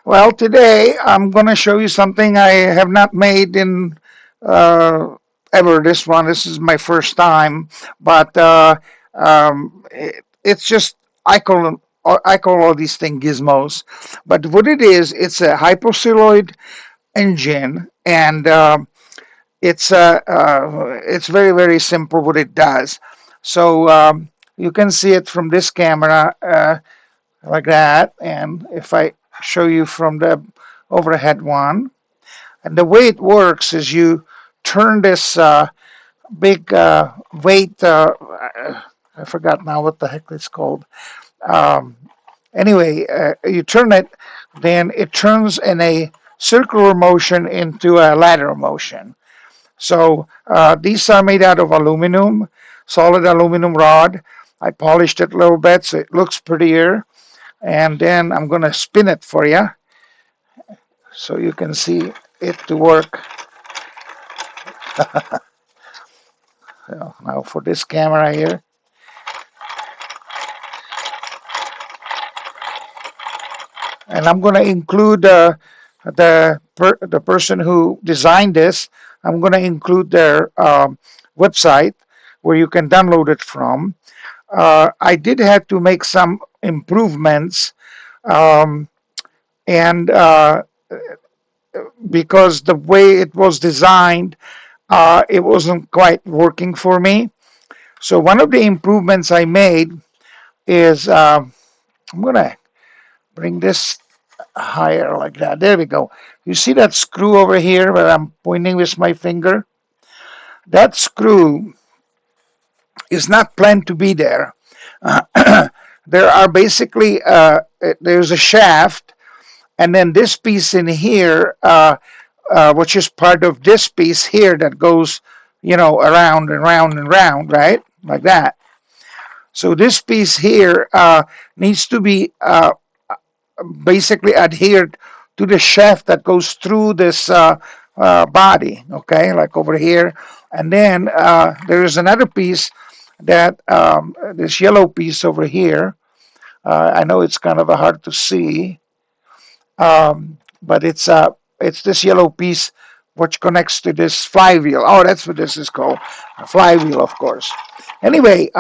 Well, today I'm going to show you something I have not made in uh, ever. This is my first time, but it's just I call all these things gizmos. But what it is, it's a hypocycloid engine, and it's very very simple what it does. So you can see it from this camera. Like that. And if I show you from the overhead one, and the way it works is you turn this big weight. I forgot now what the heck it's called. Um, anyway, you turn it, then it turns in a circular motion into a lateral motion. So these are made out of aluminum, solid aluminum rod. I polished it a little bit so it looks prettier. And then I'm going to spin it for you so you can see it to work. So now for this camera here, and I'm going to include the person who designed this. I'm going to include their website where you can download it from. I did have to make some improvements, um, and because the way it was designed, it wasn't quite working for me. So one of the improvements I made is I'm gonna bring this higher like that. There we go. You see that screw over here where I'm pointing with my finger? That screw is not planned to be there. There are basically there's a shaft, and then this piece in here, which is part of this piece here that goes, around and round and round, right, like that. So this piece here needs to be basically adhered to the shaft that goes through this body, okay, like over here. And then there is another piece that this yellow piece over here. I know it's kind of hard to see, but it's this yellow piece which connects to this flywheel. Oh, that's what this is called, a flywheel, of course. Anyway,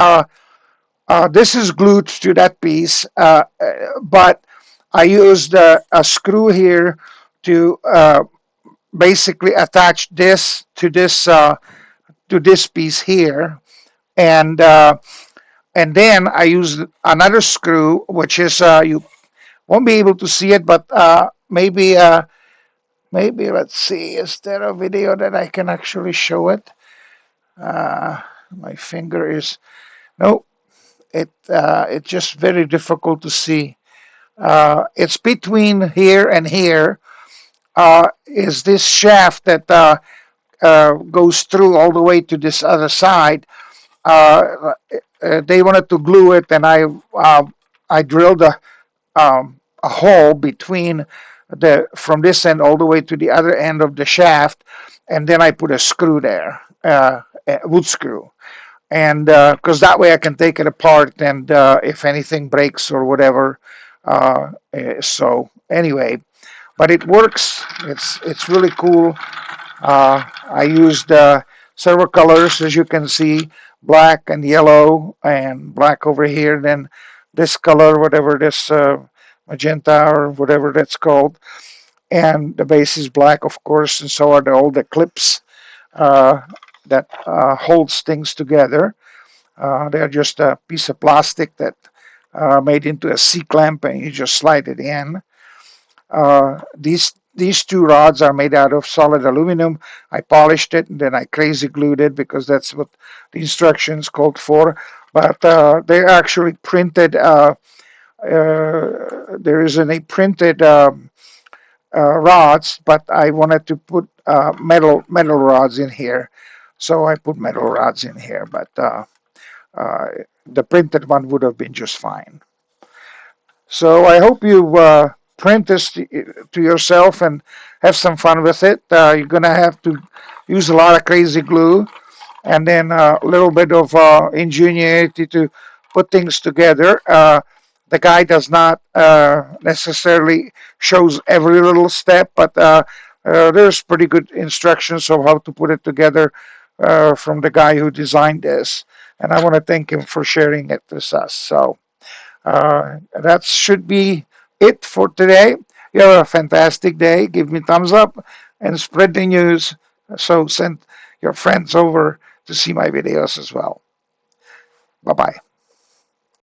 this is glued to that piece, but I used a screw here to basically attach this to this piece here, and then I used another screw, which is you won't be able to see it, but maybe let's see. Is there a video that I can actually show it? My finger is no. It's just very difficult to see. It's between here and here is this shaft that goes through all the way to this other side. They wanted to glue it, and I drilled a hole between the from this end all the way to the other end of the shaft, and then I put a screw there, a wood screw, and because that way I can take it apart, and if anything breaks or whatever. So anyway, but it works. It's really cool. I used several colors, as you can see, black and yellow, and black over here. Then this color, whatever this magenta or whatever that's called, and the base is black, of course, and so are all the clips uh, that holds things together. They're just a piece of plastic that made into a C clamp, and you just slide it in. These two rods are made out of solid aluminum. I polished it and then I crazy glued it because that's what the instructions called for. But they're actually printed. There isn't a printed rods, but I wanted to put metal rods in here, so I put metal rods in here. But uh, the printed one would have been just fine. So I hope you print this to yourself and have some fun with it. You're going to have to use a lot of crazy glue and then a little bit of ingenuity to put things together. The guy does not necessarily shows every little step, but there's pretty good instructions of how to put it together from the guy who designed this. And I want to thank him for sharing it with us. So that should be it for today. You have a fantastic day. Give me thumbs up and spread the news. So send your friends over to see my videos as well. Bye bye.